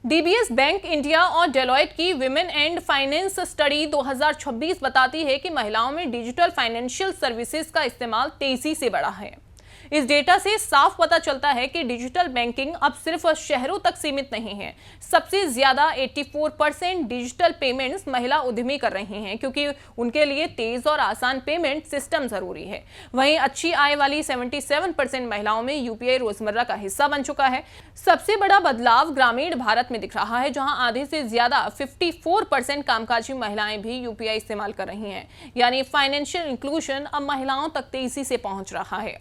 DBS bank India और Deloitte की women and finance study 2026 बताती है कि महिलाओं में डिजिटल फाइनेंशियल सर्विसेज का इस्तेमाल तेजी से बढ़ा है। इस डेटा से साफ पता चलता है कि डिजिटल बैंकिंग अब सिर्फ शहरों तक सीमित नहीं है। सबसे ज्यादा 84% डिजिटल पेमेंट्स महिला उद्यमी कर रही हैं, क्योंकि उनके लिए तेज और आसान पेमेंट सिस्टम जरूरी है। वहीं अच्छी आय वाली 77% महिलाओं में यूपीआई रोजमर्रा का हिस्सा बन चुका है। सबसे बड़ा बदलाव ग्रामीण भारत में दिख रहा है, जहां आधे से ज्यादा 54% कामकाजी महिलाएं भी यूपीआई इस्तेमाल कर रही हैं। यानी फाइनेंशियल इंक्लूजन अब महिलाओं तक तेजी से पहुंच रहा है।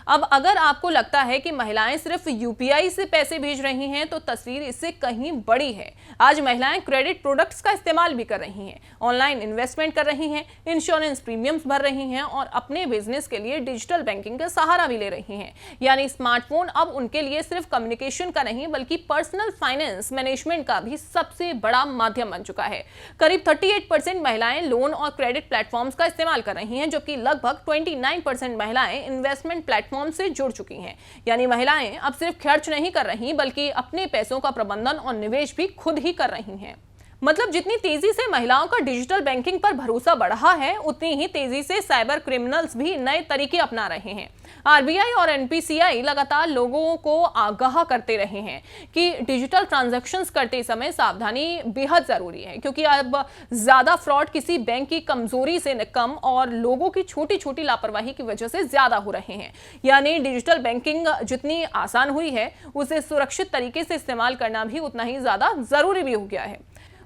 अब अगर आपको लगता है कि महिलाएं सिर्फ यूपीआई से पैसे भेज रही हैं, तो तस्वीर इससे कहीं बड़ी है। आज महिलाएं क्रेडिट प्रोडक्ट्स का इस्तेमाल भी कर रही हैं, ऑनलाइन इन्वेस्टमेंट कर रही हैं, इंश्योरेंस प्रीमियम्स भर रही हैं और अपने बिजनेस के लिए डिजिटल बैंकिंग का सहारा भी ले रही हैं। यानी स्मार्टफोन अब उनके लिए सिर्फ कम्युनिकेशन का नहीं, बल्कि पर्सनल फाइनेंस मैनेजमेंट का भी सबसे बड़ा माध्यम बन चुका है। करीब 38% महिलाएं लोन और क्रेडिट प्लेटफॉर्म्स का इस्तेमाल कर रही हैं, जबकि लगभग 29% महिलाएं इन्वेस्टमेंट प्लेटफॉर्म से जुड़ चुकी हैं। यानी महिलाएं अब सिर्फ खर्च नहीं कर रही, बल्कि अपने पैसों का प्रबंधन और निवेश भी खुद ही कर रही हैं। मतलब जितनी तेजी से महिलाओं का डिजिटल बैंकिंग पर भरोसा बढ़ा है, उतनी ही तेजी से साइबर क्रिमिनल्स भी नए तरीके अपना रहे हैं। आरबीआई और एनपीसीआई लगातार लोगों को आगाह करते रहे हैं कि डिजिटल ट्रांजैक्शंस करते समय सावधानी बेहद जरूरी है, क्योंकि अब ज्यादा फ्रॉड किसी बैंक की कमजोरी से कम और लोगों की छोटी छोटी लापरवाही की वजह से ज्यादा हो रहे हैं। यानी डिजिटल बैंकिंग जितनी आसान हुई है, उसे सुरक्षित तरीके से इस्तेमाल करना भी उतना ही ज्यादा जरूरी भी हो गया है।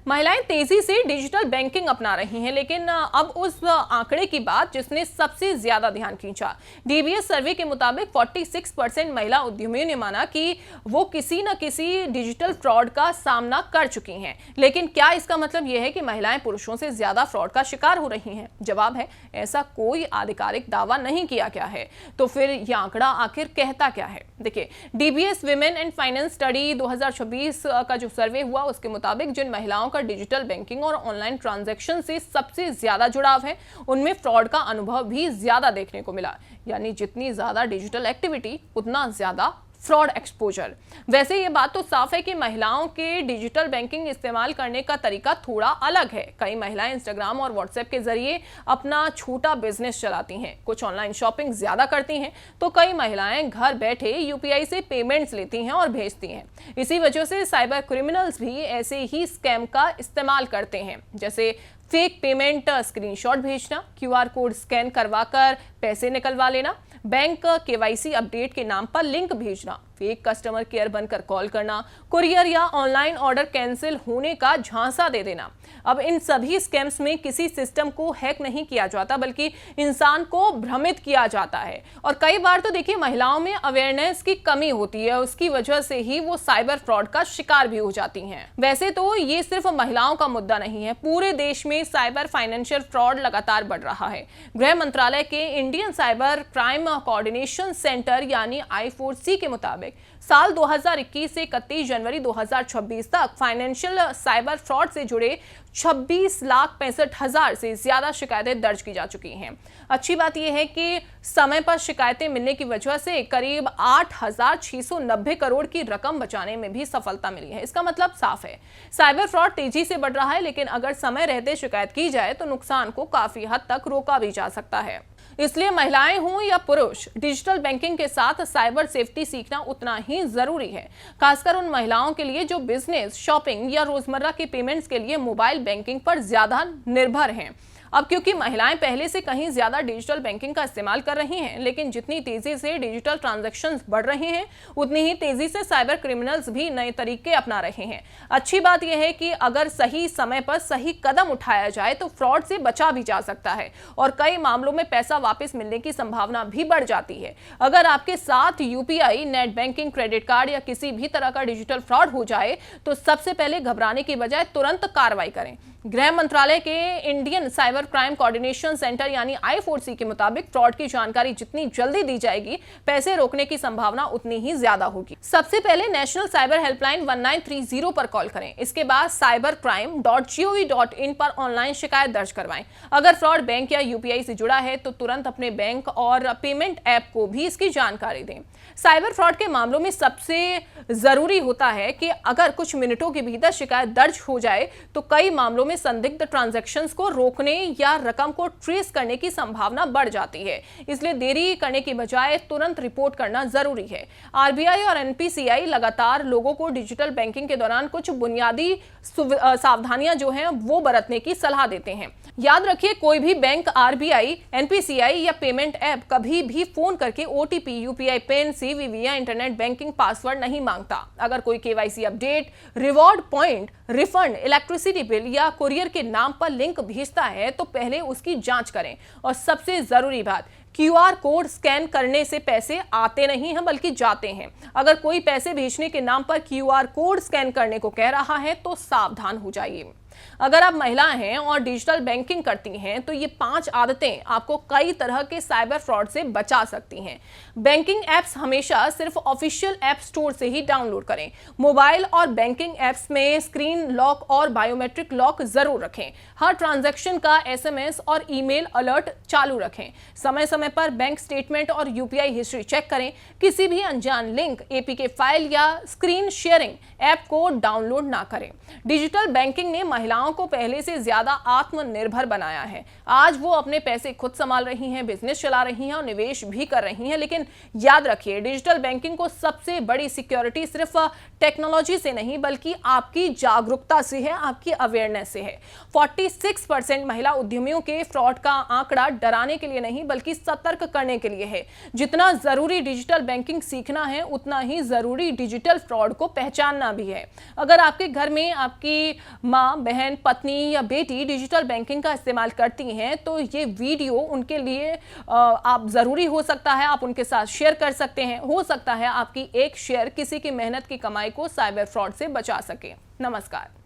महिलाएं तेजी से डिजिटल बैंकिंग अपना रही हैं, लेकिन अब उस आंकड़े की बात जिसने सबसे ज्यादा ध्यान खींचा। डीबीएस सर्वे के मुताबिक 46% महिला उद्यमियों ने माना कि वो किसी न किसी डिजिटल फ्रॉड का सामना कर चुकी हैं। लेकिन क्या इसका मतलब यह है कि महिलाएं पुरुषों से ज्यादा फ्रॉड का शिकार हो रही हैं? जवाब है, ऐसा कोई आधिकारिक दावा नहीं किया गया है। तो फिर यह आंकड़ा आखिर कहता क्या है? देखिए, DBS women and finance study 2026 का जो सर्वे हुआ, उसके मुताबिक जिन महिलाओं डिजिटल बैंकिंग और ऑनलाइन ट्रांजैक्शन से सबसे ज्यादा जुड़ाव है, उनमें फ्रॉड का अनुभव भी ज्यादा देखने को मिला। यानी जितनी ज्यादा डिजिटल एक्टिविटी, उतना ज्यादा फ्रॉड एक्सपोजर। वैसे ये बात तो साफ है कि महिलाओं के डिजिटल बैंकिंग इस्तेमाल करने का तरीका थोड़ा अलग है। कई महिलाएं इंस्टाग्राम और व्हाट्सएप के जरिए अपना छोटा बिजनेस चलाती हैं, कुछ ऑनलाइन शॉपिंग ज्यादा करती हैं, तो कई महिलाएं घर बैठे यूपीआई से पेमेंट्स लेती हैं और भेजती हैं। इसी वजह से साइबर क्रिमिनल्स भी ऐसे ही स्कैम का इस्तेमाल करते हैं, जैसे फेक पेमेंट स्क्रीनशॉट भेजना, क्यूआर कोड स्कैन करवाकर पैसे निकलवा लेना, बैंक केवाईसी अपडेट के नाम पर लिंक भेजना, फेक कस्टमर केयर बनकर कॉल करना, कुरियर या ऑनलाइन ऑर्डर कैंसिल होने का झांसा दे देना। अब इन सभी स्कैम्स में किसी सिस्टम को हैक नहीं किया जाता, बल्कि इंसान को भ्रमित किया जाता है। और कई बार तो देखिए, महिलाओं में अवेयरनेस की कमी होती है, उसकी वजह से ही वो साइबर फ्रॉड का शिकार भी हो जाती हैं। वैसे तो ये सिर्फ महिलाओं का मुद्दा नहीं है, पूरे देश में साइबर फाइनेंशियल फ्रॉड लगातार बढ़ रहा है। गृह मंत्रालय के Indian cyber crime coordination centre यानी I4C के मुताबिक साल 2021 से 31 जनवरी 2026 तक फाइनेंशियल साइबर फ्रॉड से जुड़े 26,65,000 से ज्यादा शिकायतें दर्ज की जा चुकी हैं। अच्छी बात यह है कि समय पर शिकायतें मिलने की वजह से करीब 8,690 करोड़ की रकम बचाने में भी सफलता मिली है। इसका मतलब साफ है, साइबर फ्रॉड तेजी से बढ़ रहा है, लेकिन अगर समय रहते शिकायत की जाए तो नुकसान को काफी हद तक रोका भी जा सकता है। इसलिए महिलाएं हों या पुरुष, डिजिटल बैंकिंग के साथ साइबर सेफ्टी सीखना उतना ही जरूरी है, खासकर उन महिलाओं के लिए जो बिजनेस, शॉपिंग या रोजमर्रा की पेमेंट्स के लिए मोबाइल बैंकिंग पर ज्यादा निर्भर हैं। अब क्योंकि महिलाएं पहले से कहीं ज्यादा डिजिटल बैंकिंग का इस्तेमाल कर रही हैं, लेकिन जितनी तेजी से डिजिटल ट्रांजैक्शंस बढ़ रहे हैं, उतनी ही तेजी से साइबर क्रिमिनल्स भी नए तरीके अपना रहे हैं। अच्छी बात यह है कि अगर सही समय पर सही कदम उठाया जाए तो फ्रॉड से बचा भी जा सकता है और कई मामलों में पैसा वापस मिलने की संभावना भी बढ़ जाती है। अगर आपके साथ UPI, net banking, credit card या किसी भी तरह का डिजिटल फ्रॉड हो जाए तो सबसे पहले घबराने की बजाय तुरंत कार्रवाई करें। गृह मंत्रालय के Indian cyber crime coordination centre यानी I4C के मुताबिक फ्रॉड की जानकारी जितनी जल्दी दी जाएगी, पैसे रोकने की संभावना उतनी ही ज्यादा होगी। सबसे पहले नेशनल साइबर हेल्पलाइन 1930 पर कॉल करें। इसके बाद cybercrime.gov.in पर ऑनलाइन शिकायत दर्ज करवाएं। अगर फ्रॉड बैंक या UPI से जुड़ा है तो तुरंत अपने बैंक और पेमेंट ऐप को भी इसकी जानकारी दें। साइबर फ्रॉड के मामलों में सबसे जरूरी होता है कि अगर कुछ मिनटों के भीतर शिकायत दर्ज हो जाए तो कई मामलों में संदिग्ध ट्रांजैक्शंस को रोकने या रकम को ट्रेस करने की संभावना बढ़ जाती है। इसलिए देरी करने की बजाय तुरंत रिपोर्ट करना जरूरी है। RBI और NPCI लगातार लोगों को डिजिटल बैंकिंग के दौरान कुछ बुनियादी सावधानियां जो हैं वो बरतने की सलाह देते हैं। याद रखिए, कोई भी बैंक RBI, NPCI या पेमेंट ऐप कभी भी फोन करके OTP, UPI पिन, CVV या इंटरनेट बैंकिंग पासवर्ड नहीं मांगता। अगर कोई KYC update, reward point, refund, electricity bill या कुरियर के नाम पर लिंक भेजता है तो पहले उसकी जांच करें। और सबसे जरूरी बात, QR कोड स्कैन करने से पैसे आते नहीं हैं बल्कि जाते हैं। अगर कोई पैसे भेजने के नाम पर QR कोड स्कैन करने को कह रहा है तो सावधान हो जाइए। अगर आप महिला हैं और डिजिटल बैंकिंग करती हैं तो ये 5 आदतें आपको कई तरह के साइबर फ्रॉड से बचा सकती हैं। बैंकिंग एप्स हमेशा सिर्फ ऑफिशियल ऐप स्टोर से ही डाउनलोड करें। मोबाइल और बैंकिंग एप्स में स्क्रीन लॉक और बायोमेट्रिक लॉक जरूर रखें। हर ट्रांजैक्शन का SMS और ईमेल अलर्ट चालू रखें। समय समय पर बैंक स्टेटमेंट और UPI हिस्ट्री चेक करें। किसी भी अनजान लिंक, APK फाइल या स्क्रीन शेयरिंग ऐप को डाउनलोड ना करें। डिजिटल बैंकिंग ने महिलाओं को पहले से ज्यादा आत्मनिर्भर बनाया है। आज वो अपने पैसे खुद संभाल रही हैं, बिजनेस चला रही हैं और निवेश भी कर रही हैं। लेकिन याद रखिए, डिजिटल बैंकिंग को सबसे बड़ी सिक्योरिटी सिर्फ टेक्नोलॉजी से नहीं बल्कि आपकी जागरूकता से है, आपकी अवेयरनेस से है। 46% महिला उद्यमियों के फ्रॉड का आंकड़ा डराने के लिए नहीं बल्कि सतर्क करने के लिए है। जितना जरूरी डिजिटल बैंकिंग सीखना है उतना ही जरूरी डिजिटल फ्रॉड को पहचानना भी है। अगर आपके घर में आपकी माँ, बहन, पत्नी या बेटी डिजिटल बैंकिंग का इस्तेमाल करती हैं तो ये वीडियो उनके लिए आप जरूरी हो सकता है, आप उनके साथ शेयर कर सकते हैं। हो सकता है आपकी एक शेयर किसी की मेहनत की कमाई को साइबर फ्रॉड से बचा सके। नमस्कार।